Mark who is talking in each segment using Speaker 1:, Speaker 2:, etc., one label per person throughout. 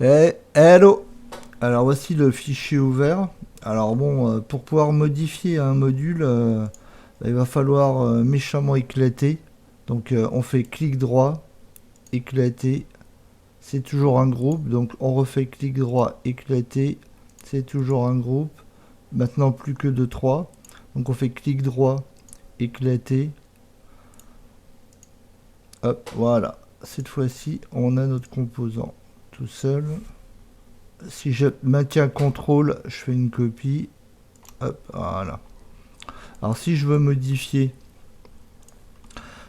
Speaker 1: Hello. Alors voici le fichier ouvert. Alors bon, pour pouvoir modifier un module, il va falloir méchamment éclater. Donc on fait clic droit, éclater, c'est toujours un groupe. Donc on refait clic droit, éclater, c'est toujours un groupe. Maintenant plus que de 3. Donc on fait clic droit, éclater. Hop, voilà. Cette fois-ci, on a notre composant tout seul. Si je maintiens CTRL, je fais une copie. Hop, voilà. Alors si je veux modifier,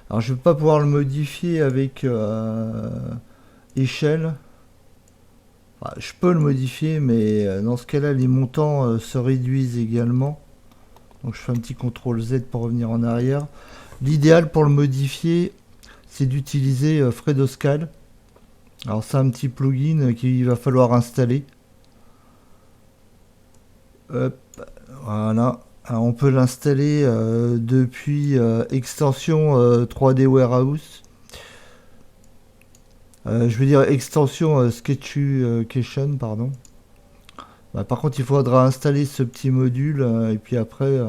Speaker 1: alors je ne vais pas pouvoir le modifier avec échelle. Enfin, je peux le modifier, mais dans ce cas-là, les montants se réduisent également. Donc je fais un petit CTRL Z pour revenir en arrière. L'idéal pour le modifier, c'est d'utiliser Fredoscal. Alors c'est un petit plugin qu'il va falloir installer. Hop, voilà. Alors, on peut l'installer depuis extension 3D Warehouse. Je veux dire extension Sketchucation, pardon. Bah, par contre, il faudra installer ce petit module et puis après,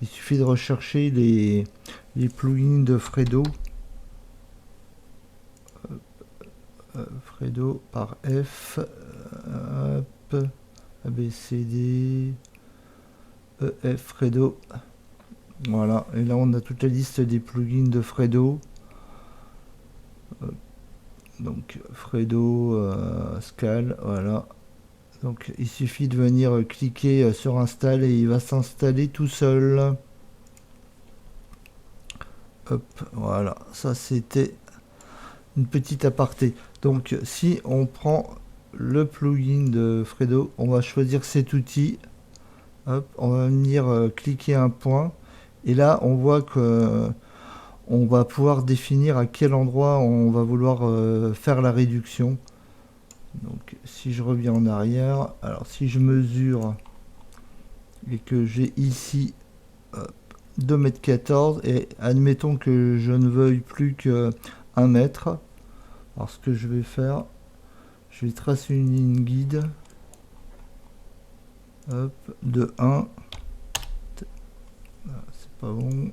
Speaker 1: il suffit de rechercher les plugins de Fredo. Fredo par F. Hop, ABCD. EF Fredo. Voilà, et là on a toute la liste des plugins de Fredo. Donc Fredo, Scal, voilà. Donc il suffit de venir cliquer sur install et il va s'installer tout seul. Hop, voilà, ça c'était une petite aparté. Donc si on prend le plugin de Fredo, on va choisir cet outil. Hop, on va venir cliquer un point. Et là on voit que on va pouvoir définir à quel endroit on va vouloir faire la réduction. Donc si je reviens en arrière, alors si je mesure et que j'ai ici 2,14 m et admettons que je ne veuille plus que 1 mètre, alors ce que je vais faire, je vais tracer une ligne guide, hop, de 1, c'est pas bon,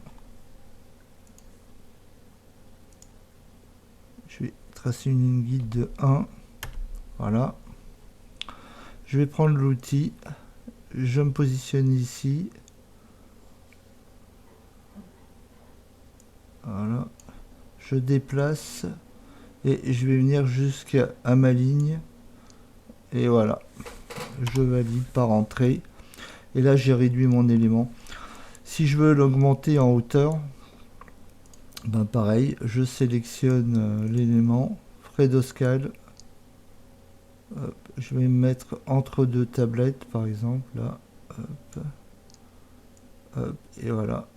Speaker 1: je vais tracer une ligne guide de 1, voilà, je vais prendre l'outil, je me positionne ici, voilà, je déplace et je vais venir jusqu'à ma ligne et voilà, je valide par entrée et là j'ai réduit mon élément. Si je veux l'augmenter en hauteur, ben pareil, je sélectionne l'élément Fredoscal, je vais me mettre entre deux tablettes par exemple là, hop, hop, et voilà,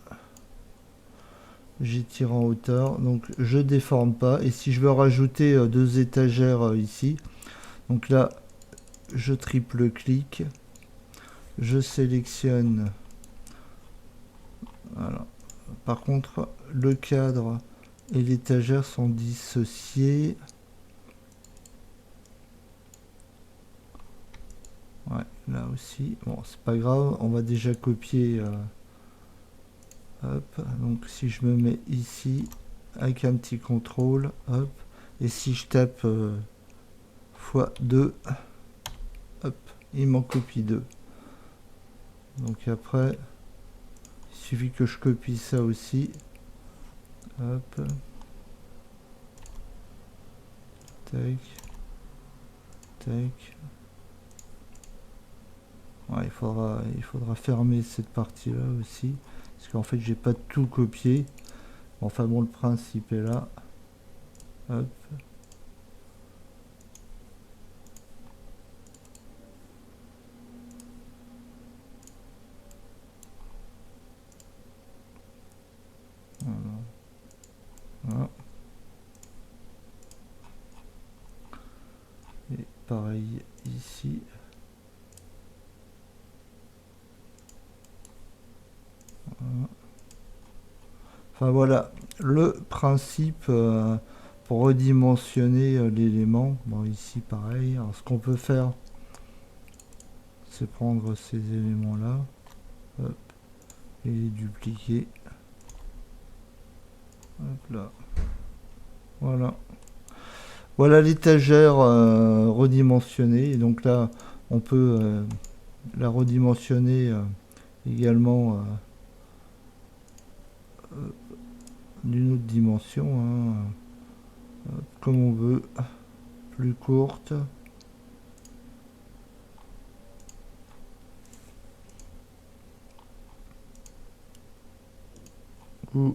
Speaker 1: j'étire en hauteur, donc je déforme pas. Et si je veux rajouter deux étagères ici, donc là je triple clic, je sélectionne, voilà. Par contre le cadre et l'étagère sont dissociés. Ouais, là aussi, bon c'est pas grave, on va déjà copier. Hop, donc si je me mets ici avec un petit contrôle, hop, et si je tape x2, hop, il m'en copie 2. Donc après, il suffit que je copie ça aussi. Hop, tac, tac. Ouais, il faudra fermer cette partie là aussi, parce qu'en fait j'ai pas tout copié. Enfin bon, le principe est là. Hop. Voilà. Et pareil ici. Voilà. Enfin voilà le principe pour redimensionner l'élément. Bon, ici pareil. Alors ce qu'on peut faire, c'est prendre ces éléments là et les dupliquer. Hop là. Voilà. Voilà l'étagère redimensionnée. Et donc là, on peut la redimensionner également d'une autre dimension, hein, comme on veut, plus courte. Ou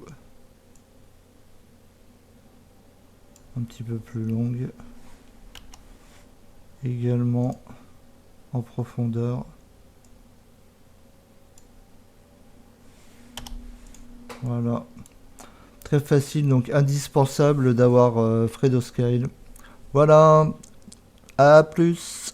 Speaker 1: un petit peu plus longue. Également en profondeur. Voilà. Très facile, donc indispensable d'avoir Fredo Scale. Voilà. À plus.